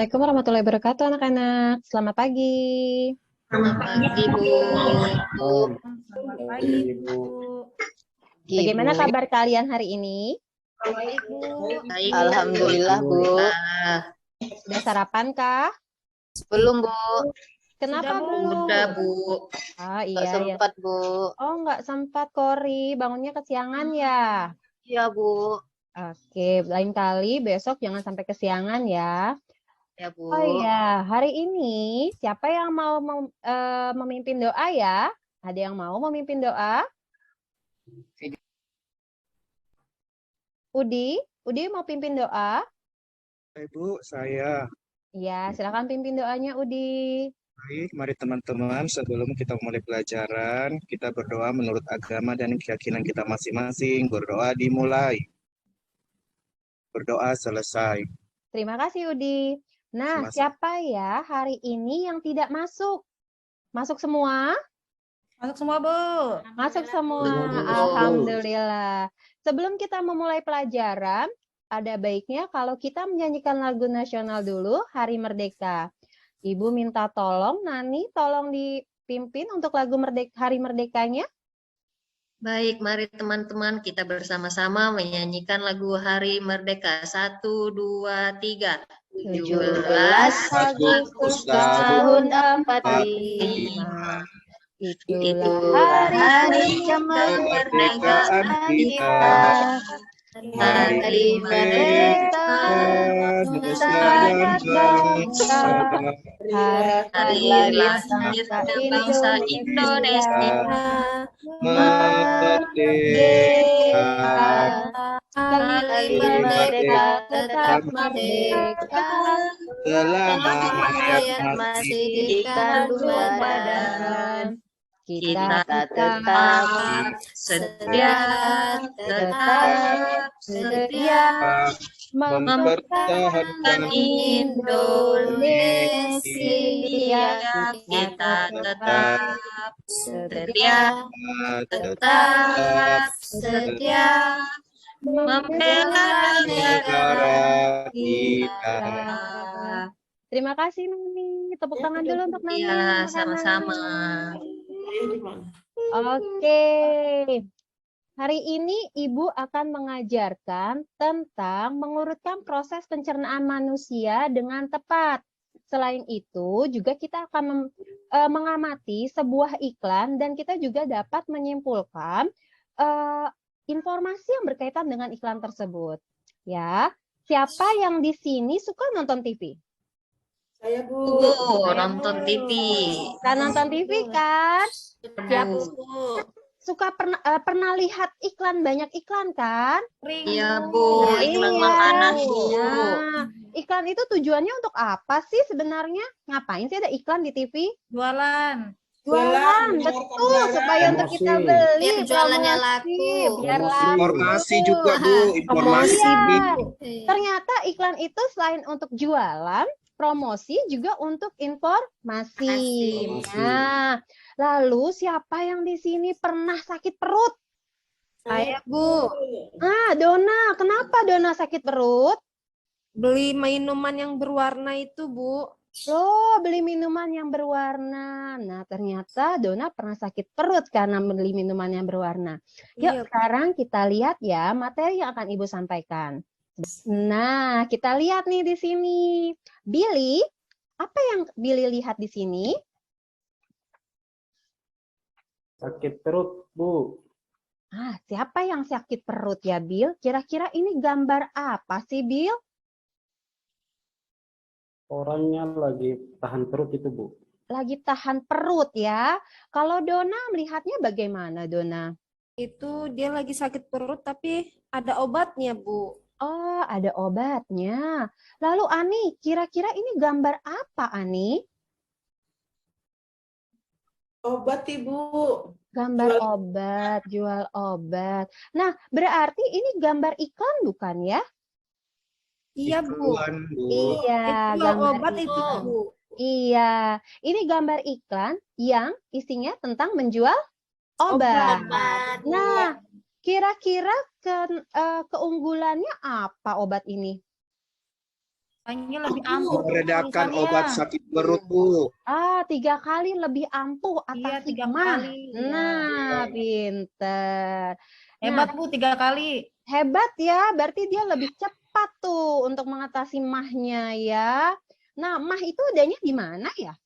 Assalamualaikum warahmatullahi wabarakatuh, anak-anak. Selamat pagi. Selamat pagi, Bu. Selamat pagi, Bu. Bagaimana kabar kalian hari ini? Baik, Bu. Baik, Alhamdulillah, Bu. Sudah sarapan kah? Belum, Bu. Kenapa Sudah, Bu. belum? Udah, Bu. Ah, Nggak iya ya. sempat, Bu. Oh, nggak sempat, Kori. Bangunnya kesiangan ya? Iya, Bu. Oke, lain kali besok jangan sampai kesiangan ya. Ya, Bu. Oh iya, hari ini siapa yang mau memimpin doa ya? Ada yang mau memimpin doa? Udi mau pimpin doa? Ibu, saya. Ya, silakan pimpin doanya, Udi. Baik, mari teman-teman, sebelum kita mulai pelajaran, kita berdoa menurut agama dan keyakinan kita masing-masing. Berdoa dimulai. Berdoa selesai. Terima kasih, Udi. Nah, Terima kasih. siapa ya hari ini yang tidak masuk? Masuk semua? Masuk semua, Bu. Masuk semua. Alhamdulillah. Alhamdulillah. Sebelum kita memulai pelajaran, ada baiknya kalau kita menyanyikan lagu nasional dulu, Hari Merdeka. Ibu minta tolong, Nani, tolong dipimpin untuk lagu Hari Merdekanya. Baik, mari teman-teman kita bersama-sama menyanyikan lagu Hari Merdeka. 1, 2, 3. 17 Agustus tahun 45. Itulah hari kemerdekaan kita. Hari merdeka, nusa dan bangsa. Hari lahirnya bangsa Indonesia. Merdeka. Hari merdeka tetap merdeka. Selama Rakyat masih di kandungan badan. Kita tetap setia mempertahankan Indonesia. Kita tetap setia membela negara kita. Terima kasih, Nani. Tepuk tangan dulu untuk Nani. Ya, sama-sama. Oke. Hari ini Ibu akan mengajarkan tentang mengurutkan proses pencernaan manusia dengan tepat. Selain itu, juga kita akan mengamati sebuah iklan dan kita juga dapat menyimpulkan informasi yang berkaitan dengan iklan tersebut. Ya, siapa yang di sini suka nonton TV? Saya, Bu. Nonton TV. Kan nonton TV kan? Siap, Suka pernah lihat iklan, banyak iklan kan? Iya, Bu. Iklan makanan, Bu. Nah, iklan itu tujuannya untuk apa sih sebenarnya? Ngapain sih ada iklan di TV? Jualan. Jualan, betul. Supaya untuk kita beli. Biar jualannya promosi, laku. Biar laku. Informasi juga, Bu. Informasi. Iya. Ternyata iklan itu selain untuk jualan, promosi juga untuk informasi. Nah, lalu siapa yang di sini pernah sakit perut? Saya, Bu. Ah, Dona, kenapa Dona sakit perut? Beli minuman yang berwarna itu, Bu. Loh, beli minuman yang berwarna. Nah, ternyata Dona pernah sakit perut karena beli minuman yang berwarna. Yuk, sekarang kita lihat ya materi yang akan Ibu sampaikan. Nah, kita lihat nih di sini. Billy, apa yang Billy lihat di sini? Sakit perut, Bu. Ah, siapa yang sakit perut ya, Bill? Kira-kira ini gambar apa sih, Bill? Orangnya lagi tahan perut itu, Bu. Lagi tahan perut ya. Kalau Dona melihatnya bagaimana, Dona? Itu dia lagi sakit perut tapi ada obatnya, Bu. Oh, ada obatnya. Lalu Ani, kira-kira ini gambar apa, Ani? Obat, Ibu. Gambar obat, jual obat. Nah, berarti ini gambar iklan bukan ya? Iya, Bu. Iklan, Bu. Iya, Itu gambar obat itu, iklan. Bu. Iya, ini gambar iklan yang isinya tentang menjual obat. Nah, kira-kira keunggulannya apa obat ini? Kayaknya lebih ampuh Meredakan tulisannya. obat sakit perut, Bu. 3 kali lebih ampuh Iya, atasi 3 mah. kali. Nah, pinter. Hebat Bu, 3 kali. Hebat ya, berarti dia lebih cepat tuh untuk mengatasi mahnya ya. Nah, mah itu adanya di mana ya?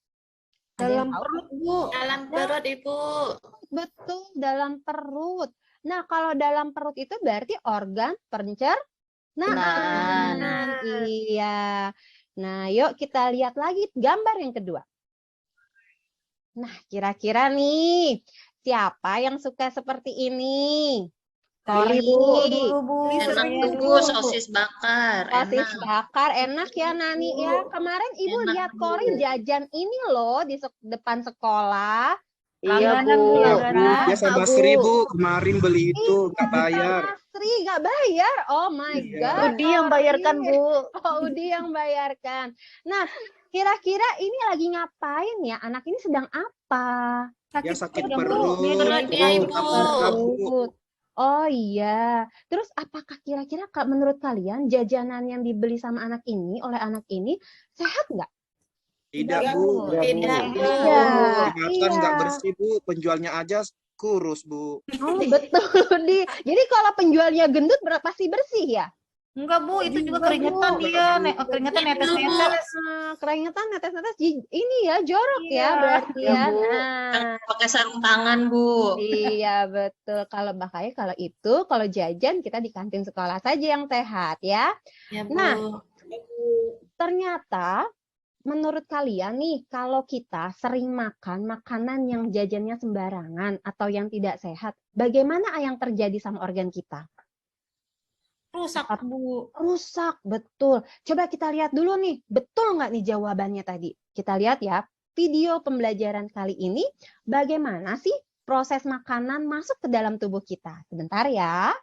Ada yang Dalam tahu? perut, Bu. Dalam perut, Ibu. Betul, dalam perut. Nah, kalau dalam perut itu berarti organ pencernaan. Iya. Nah, yuk kita lihat lagi gambar yang kedua. Nah, kira-kira nih, siapa yang suka seperti ini? Kori, Bu. Dulu Bu. Enak Saya tuh, Bu, dulu. sosis bakar. Sosis Enak. bakar enak ya Nani ya. Kemarin Ibu Enak, lihat Bu. Kori jajan ini loh di depan sekolah. Langganan Bu, Iya, Bu. langganan. Dia sama Seribu kemarin beli itu nggak bayar. Sama Sri nggak bayar. Oh my Iya. God. Udi yang bayarkan Kori. Bu. Oh, Udi yang bayarkan. Nah, kira-kira ini lagi ngapain ya? Anak ini sedang apa? Dia sakit perut, Bu. perut. Perutnya, Ibu. Apa, Bu? Perut. Oh iya. Terus apakah kira-kira menurut kalian jajanan yang dibeli sama anak ini oleh anak ini sehat nggak? Tidak, Bu. Tidak, Bu. Iya. Dimakan Iya. nggak bersih, Bu. Penjualnya aja kurus, Bu. Oh betul di. Jadi kalau penjualnya gendut pasti bersih ya? Enggak Bu, itu juga Enggak, keringetan Bu. dia. Keringetan netes-netes. Keringetan netes-netes ini ya jorok ya Iya. berarti Iya, ya. Bu. Nah, Pakai sarung tangan, Bu. iya betul. Kalau makanya kalau itu kalau jajan kita di kantin sekolah saja yang sehat ya. Ya, Bu. Nah, ternyata menurut kalian nih kalau kita sering makan makanan yang jajannya sembarangan atau yang tidak sehat, bagaimana yang terjadi sama organ kita? Rusak Bu. Rusak, betul. Coba kita lihat dulu nih, betul nggak nih jawabannya tadi? Kita lihat ya, video pembelajaran kali ini bagaimana sih proses makanan masuk ke dalam tubuh kita. Sebentar ya.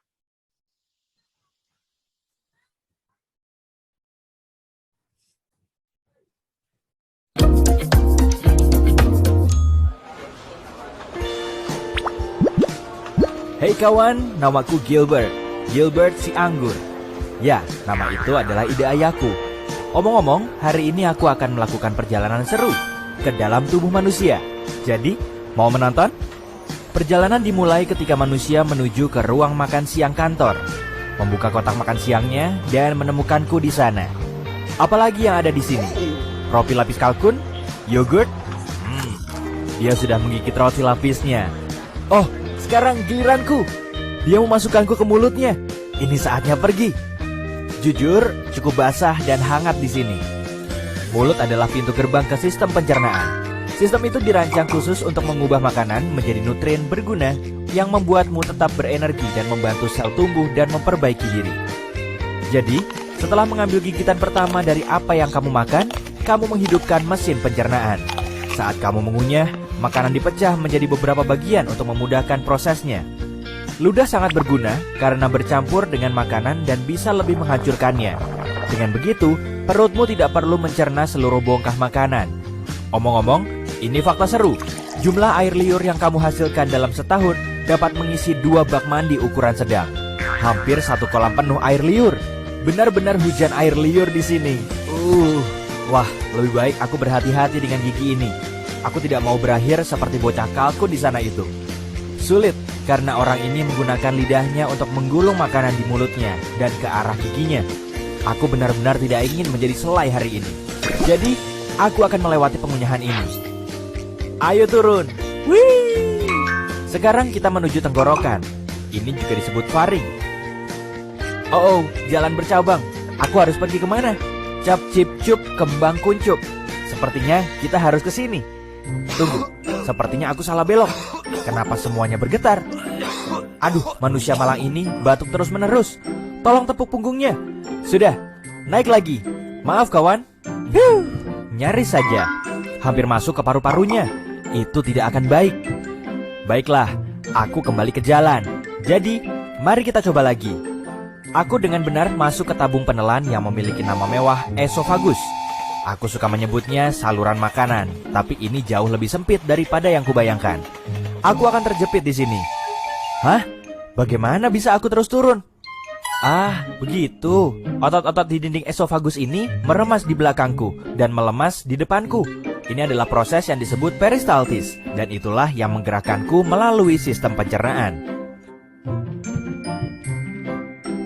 Hei kawan, namaku Gilbert. Gilbert si anggur. Ya, nama itu adalah ide ayahku. Omong-omong, hari ini aku akan melakukan perjalanan seru ke dalam tubuh manusia. Jadi, mau menonton? Perjalanan dimulai ketika manusia menuju ke ruang makan siang kantor, membuka kotak makan siangnya dan menemukanku di sana. Apalagi yang ada di sini? Roti lapis kalkun? Yogurt? Dia sudah menggigit roti lapisnya. Oh, sekarang giliranku. Dia memasukkanku ke mulutnya. Ini saatnya pergi. Jujur, cukup basah dan hangat di sini. Mulut adalah pintu gerbang ke sistem pencernaan. Sistem itu dirancang khusus untuk mengubah makanan menjadi nutrien berguna yang membuatmu tetap berenergi dan membantu sel tumbuh dan memperbaiki diri. Jadi, setelah mengambil gigitan pertama dari apa yang kamu makan, kamu menghidupkan mesin pencernaan. Saat kamu mengunyah, makanan dipecah menjadi beberapa bagian untuk memudahkan prosesnya. Ludah sangat berguna karena bercampur dengan makanan dan bisa lebih menghancurkannya. Dengan begitu, perutmu tidak perlu mencerna seluruh bongkah makanan. Omong-omong, ini fakta seru. Jumlah air liur yang kamu hasilkan dalam setahun dapat mengisi 2 bak mandi ukuran sedang. Hampir 1 kolam penuh air liur. Benar-benar hujan air liur di sini. Wah, lebih baik aku berhati-hati dengan gigi ini. Aku tidak mau berakhir seperti bocah kalkun di sana itu. Sulit, karena orang ini menggunakan lidahnya untuk menggulung makanan di mulutnya dan ke arah giginya. Aku benar-benar tidak ingin menjadi selai hari ini. Jadi, aku akan melewati pengunyahan ini. Ayo turun. Wih! Sekarang kita menuju tenggorokan. Ini juga disebut faring. Oh, jalan bercabang. Aku harus pergi kemana? Cap cip cup kembang kuncup. Sepertinya kita harus ke sini. Tunggu, sepertinya aku salah belok. Kenapa semuanya bergetar? Aduh, manusia malang ini batuk terus-menerus. Tolong tepuk punggungnya. Sudah, naik lagi. Maaf kawan. Nyaris saja. Hampir masuk ke paru-parunya. Itu tidak akan baik. Baiklah, aku kembali ke jalan. Jadi, mari kita coba lagi. Aku dengan benar masuk ke tabung penelan yang memiliki nama mewah esofagus. Aku suka menyebutnya saluran makanan, tapi ini jauh lebih sempit daripada yang kubayangkan. Aku akan terjepit di sini. Hah? Bagaimana bisa aku terus turun? Ah, begitu. Otot-otot di dinding esofagus ini meremas di belakangku dan melemas di depanku. Ini adalah proses yang disebut peristaltis, dan itulah yang menggerakkanku melalui sistem pencernaan.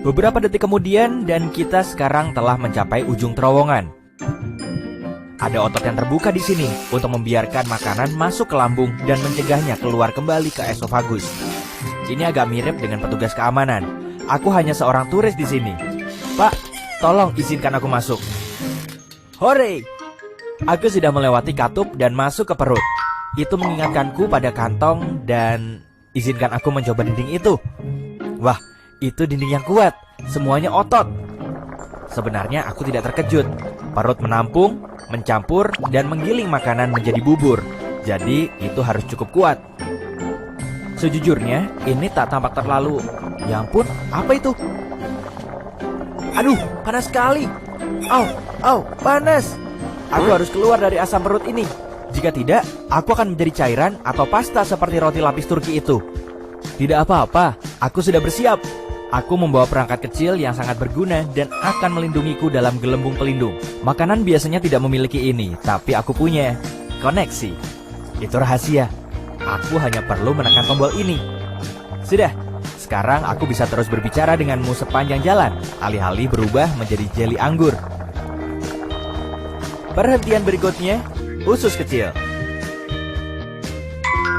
Beberapa detik kemudian, dan kita sekarang telah mencapai ujung terowongan. Ada otot yang terbuka di sini untuk membiarkan makanan masuk ke lambung dan mencegahnya keluar kembali ke esofagus. Ini agak mirip dengan petugas keamanan. Aku hanya seorang turis di sini. Pak, tolong izinkan aku masuk. Hore! Aku sudah melewati katup dan masuk ke perut. Itu mengingatkanku pada kantong dan izinkan aku mencoba dinding itu. Wah, itu dinding yang kuat. Semuanya otot. Sebenarnya aku tidak terkejut. Perut menampung, mencampur, dan menggiling makanan menjadi bubur. Jadi itu harus cukup kuat. Sejujurnya, ini tak tampak terlalu... Ya ampun, apa itu? Aduh, panas sekali. Au, panas. Aku harus keluar dari asam perut ini. Jika tidak, aku akan menjadi cairan atau pasta seperti roti lapis Turki itu. Tidak apa-apa, aku sudah bersiap. Aku membawa perangkat kecil yang sangat berguna dan akan melindungiku dalam gelembung pelindung. Makanan biasanya tidak memiliki ini, tapi aku punya. Koneksi. Itu rahasia. Aku hanya perlu menekan tombol ini. Sudah, sekarang aku bisa terus berbicara denganmu sepanjang jalan, alih-alih berubah menjadi jeli anggur. Perhentian berikutnya, usus kecil.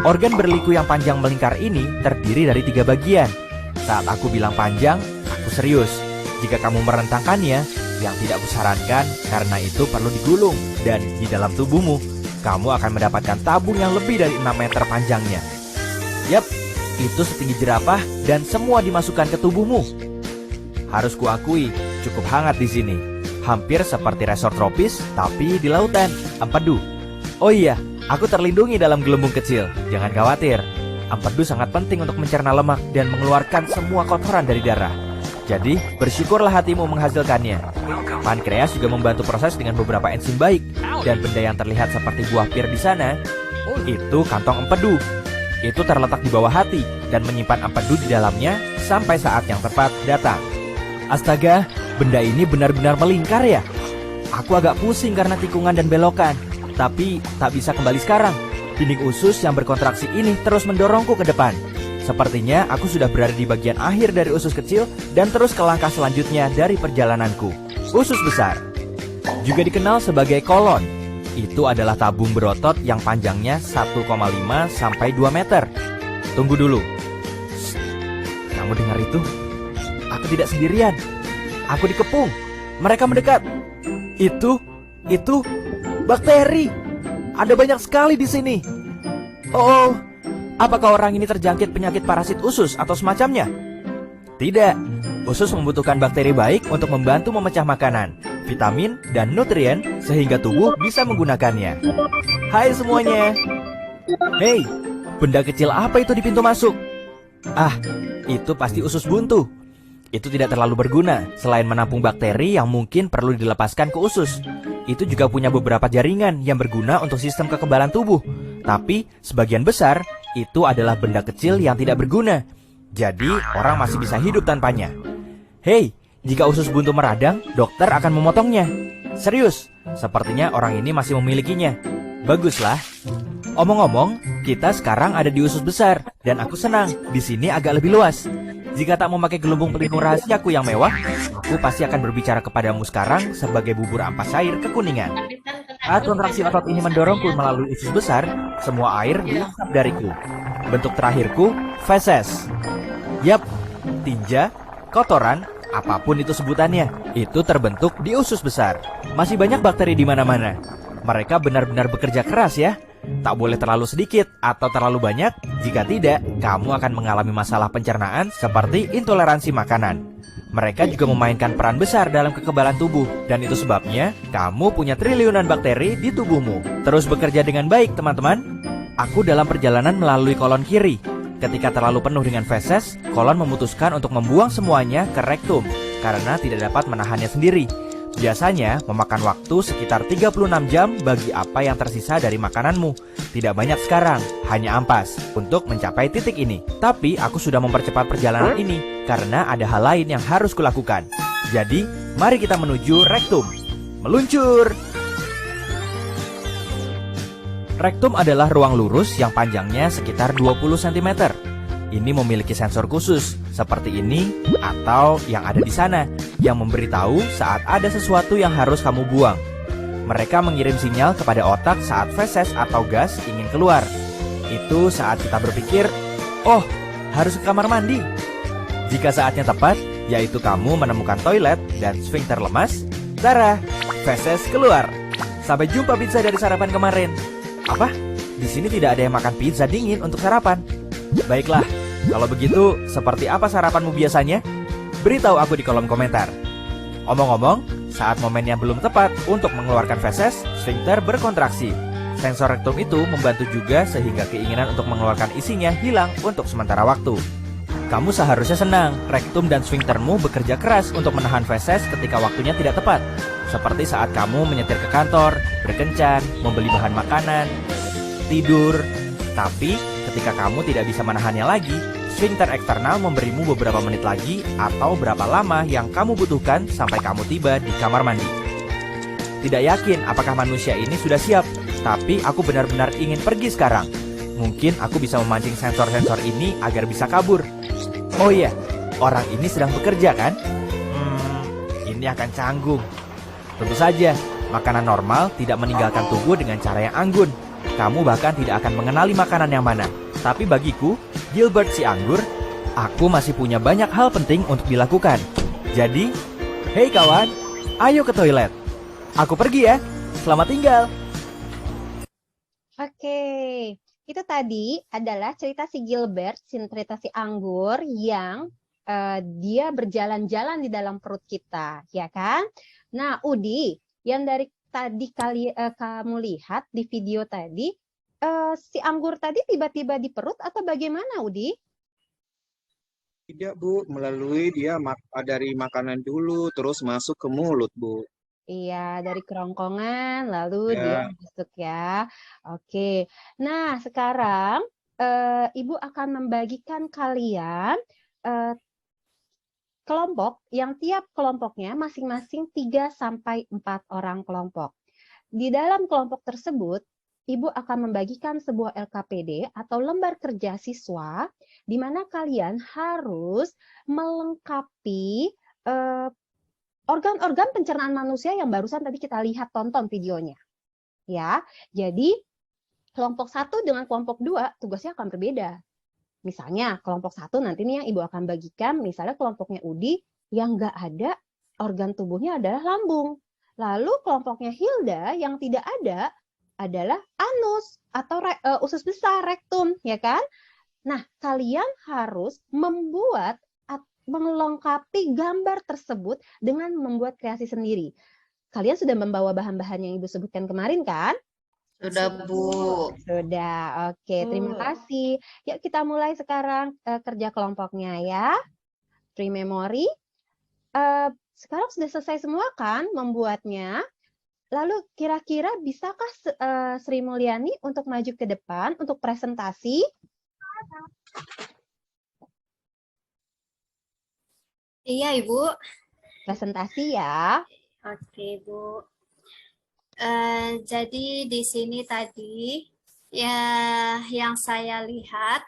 Organ berliku yang panjang melingkar ini terdiri dari 3 bagian. Saat aku bilang panjang, aku serius. Jika kamu merentangkannya, yang tidak kusarankan karena itu perlu digulung. Dan di dalam tubuhmu, kamu akan mendapatkan tabung yang lebih dari 6 meter panjangnya. Yap, itu setinggi jerapah dan semua dimasukkan ke tubuhmu. Harus kuakui, cukup hangat di sini. Hampir seperti resort tropis, tapi di lautan, empedu. Oh iya, aku terlindungi dalam gelembung kecil. Jangan khawatir. Empedu sangat penting untuk mencerna lemak dan mengeluarkan semua kotoran dari darah. Jadi, bersyukurlah hatimu menghasilkannya. Pankreas juga membantu proses dengan beberapa enzim baik. Dan benda yang terlihat seperti buah pir di sana, itu kantong empedu. Itu terletak di bawah hati dan menyimpan empedu di dalamnya sampai saat yang tepat datang. Astaga, benda ini benar-benar melingkar ya. Aku agak pusing karena tikungan dan belokan, tapi tak bisa kembali sekarang. Dinding usus yang berkontraksi ini terus mendorongku ke depan. Sepertinya aku sudah berada di bagian akhir dari usus kecil dan terus ke langkah selanjutnya dari perjalananku. Usus besar, juga dikenal sebagai kolon. Itu adalah tabung berotot yang panjangnya 1,5 sampai 2 meter. Tunggu dulu. Shh, kamu dengar itu? Aku tidak sendirian. Aku dikepung. Mereka mendekat. Itu bakteri. Ada banyak sekali di sini. Oh, apakah orang ini terjangkit penyakit parasit usus atau semacamnya? Tidak. Usus membutuhkan bakteri baik untuk membantu memecah makanan, vitamin, dan nutrien sehingga tubuh bisa menggunakannya. Hai semuanya. Hei, benda kecil apa itu di pintu masuk? Ah, itu pasti usus buntu. Itu tidak terlalu berguna selain menampung bakteri yang mungkin perlu dilepaskan ke usus. Itu juga punya beberapa jaringan yang berguna untuk sistem kekebalan tubuh. Tapi sebagian besar itu adalah benda kecil yang tidak berguna. Jadi orang masih bisa hidup tanpanya. Hei, jika usus buntu meradang, dokter akan memotongnya. Serius, sepertinya orang ini masih memilikinya. Baguslah. Omong-omong, kita sekarang ada di usus besar dan aku senang. Di sini agak lebih luas. Jika tak memakai gelembung pelindung rahasiaku yang mewah, aku pasti akan berbicara kepadamu sekarang sebagai bubur ampas air kekuningan. Saat kontraksi otot ini mendorongku melalui usus besar, semua air dihisap dariku. Bentuk terakhirku, feses. Yap, tinja, kotoran, apapun itu sebutannya, itu terbentuk di usus besar. Masih banyak bakteri di mana-mana. Mereka benar-benar bekerja keras ya. Tak boleh terlalu sedikit atau terlalu banyak. Jika tidak, kamu akan mengalami masalah pencernaan seperti intoleransi makanan. Mereka juga memainkan peran besar dalam kekebalan tubuh. Dan itu sebabnya kamu punya triliunan bakteri di tubuhmu. Terus bekerja dengan baik teman-teman. Aku dalam perjalanan melalui kolon kiri. Ketika terlalu penuh dengan feses, kolon memutuskan untuk membuang semuanya ke rektum karena tidak dapat menahannya sendiri. Biasanya memakan waktu sekitar 36 jam bagi apa yang tersisa dari makananmu. Tidak banyak sekarang, hanya ampas untuk mencapai titik ini. Tapi aku sudah mempercepat perjalanan ini karena ada hal lain yang harus kulakukan. Jadi, mari kita menuju rektum. Meluncur! Rektum adalah ruang lurus yang panjangnya sekitar 20 cm. Ini memiliki sensor khusus, seperti ini atau yang ada di sana, yang memberitahu saat ada sesuatu yang harus kamu buang. Mereka mengirim sinyal kepada otak saat feses atau gas ingin keluar. Itu saat kita berpikir, oh, harus ke kamar mandi. Jika saatnya tepat, yaitu kamu menemukan toilet dan sfinkter lemas, tara, feses keluar. Sampai jumpa pizza dari sarapan kemarin. Apa? Di sini tidak ada yang makan pizza dingin untuk sarapan. Baiklah, kalau begitu, seperti apa sarapanmu biasanya? Beritahu aku di kolom komentar. Omong-omong, saat momennya belum tepat untuk mengeluarkan feses, sfinkter berkontraksi. Sensor rektum itu membantu juga sehingga keinginan untuk mengeluarkan isinya hilang untuk sementara waktu. Kamu seharusnya senang, rektum dan sfinktermu bekerja keras untuk menahan feses ketika waktunya tidak tepat. Seperti saat kamu menyetir ke kantor, berkencan, membeli bahan makanan, tidur. Tapi ketika kamu tidak bisa menahannya lagi, sfinkter eksternal memberimu beberapa menit lagi atau berapa lama yang kamu butuhkan sampai kamu tiba di kamar mandi. Tidak yakin apakah manusia ini sudah siap, tapi aku benar-benar ingin pergi sekarang. Mungkin aku bisa memancing sensor-sensor ini agar bisa kabur. Oh iya, orang ini sedang bekerja kan? Ini akan canggung. Tentu saja, makanan normal tidak meninggalkan tubuh dengan cara yang anggun. Kamu bahkan tidak akan mengenali makanan yang mana. Tapi bagiku, Gilbert si anggur, aku masih punya banyak hal penting untuk dilakukan. Jadi, hei kawan, ayo ke toilet. Aku pergi ya. Selamat tinggal. Oke, itu tadi adalah cerita si Gilbert, cerita si anggur yang dia berjalan-jalan di dalam perut kita, ya kan? Nah, Udi, yang dari tadi kamu lihat di video tadi, si anggur tadi tiba-tiba di perut atau bagaimana, Udi? Tidak, Bu. Melalui dia dari makanan dulu, terus masuk ke mulut, Bu. Iya, dari kerongkongan, lalu Ya. dia masuk ya. Oke, nah sekarang Ibu akan membagikan kalian kelompok yang tiap kelompoknya masing-masing 3-4 orang kelompok. Di dalam kelompok tersebut, Ibu akan membagikan sebuah LKPD atau lembar kerja siswa, di mana kalian harus melengkapi organ-organ pencernaan manusia yang barusan tadi kita lihat tonton videonya. Ya, jadi kelompok 1 dengan kelompok 2 tugasnya akan berbeda. Misalnya kelompok 1 nanti nih yang Ibu akan bagikan, misalnya kelompoknya Udi yang nggak ada organ tubuhnya adalah lambung. Lalu kelompoknya Hilda yang tidak ada adalah anus atau usus besar, rektum, ya kan? Nah, kalian harus melengkapi gambar tersebut dengan membuat kreasi sendiri. Kalian sudah membawa bahan-bahan yang Ibu sebutkan kemarin kan? Sudah, Bu. Sudah, oke. Terima kasih. Yuk kita mulai sekarang kerja kelompoknya ya. Free memory. Sekarang sudah selesai semua kan membuatnya? Lalu kira-kira bisakah Sri Mulyani untuk maju ke depan untuk presentasi? Iya, Ibu. Presentasi ya. Oke, Bu. Jadi di sini tadi ya yang saya lihat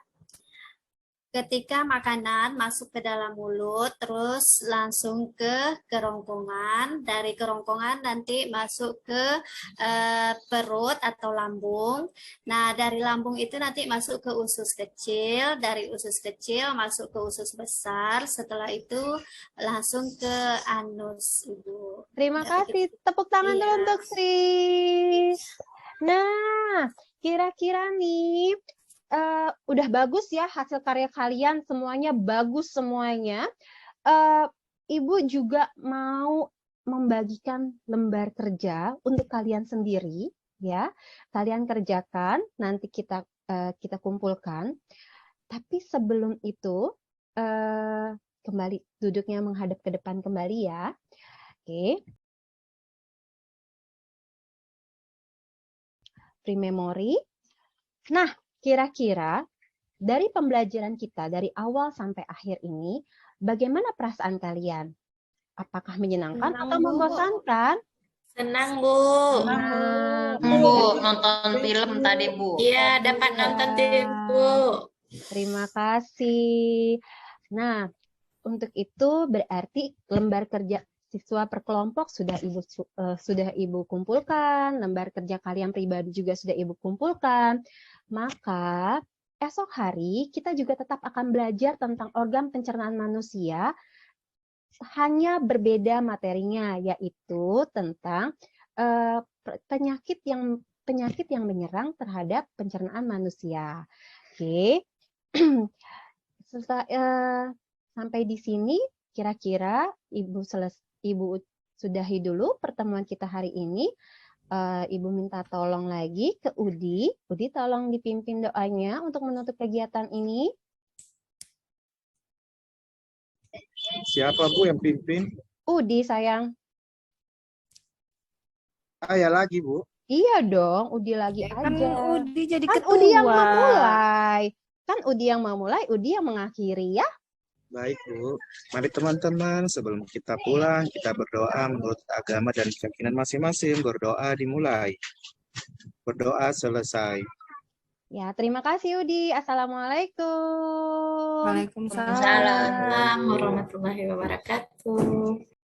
ketika makanan masuk ke dalam mulut terus langsung ke kerongkongan, dari kerongkongan nanti masuk ke perut atau lambung. Nah, dari lambung itu nanti masuk ke usus kecil, dari usus kecil masuk ke usus besar, setelah itu langsung ke anus, Ibu. Terima Ya, kasih. Tepuk tangan dulu Iya. untuk Sri. Nah, kira-kira nih, udah bagus ya hasil karya kalian, semuanya bagus semuanya. Ibu juga mau membagikan lembar kerja untuk kalian sendiri, ya. Kalian kerjakan, nanti kita kumpulkan. Tapi sebelum itu, kembali duduknya menghadap ke depan kembali ya. Oke. Free memory. Nah, kira-kira dari pembelajaran kita dari awal sampai akhir ini, Bagaimana perasaan kalian? Apakah menyenangkan Senang, atau Bu. membosankan? Senang, Bu. Bu, nonton film tadi, Bu. Iya, dapat nonton TV, Bu. Terima kasih. Nah, untuk itu berarti lembar kerja siswa per kelompok sudah Ibu kumpulkan, lembar kerja kalian pribadi juga sudah Ibu kumpulkan. Maka esok hari kita juga tetap akan belajar tentang organ pencernaan manusia, hanya berbeda materinya, yaitu tentang penyakit yang menyerang terhadap pencernaan manusia. Oke. Sampai di sini kira-kira Ibu sudahi dulu pertemuan kita hari ini. Ibu minta tolong lagi ke Udi. Udi tolong dipimpin doanya untuk menutup kegiatan ini. Siapa Bu yang pimpin? Udi sayang. Saya lagi Bu. Iya dong, Udi lagi Kan aja. Udi jadi Kan ketua. Udi yang memulai. Kan Udi yang memulai, Udi yang mengakhiri ya. Baik Bu. Mari teman-teman, sebelum kita pulang, kita berdoa menurut agama dan keyakinan masing-masing. Berdoa dimulai. Berdoa selesai. Ya, terima kasih Udi. Assalamualaikum. Waalaikumsalam. Salam. Assalamualaikum warahmatullahi wabarakatuh.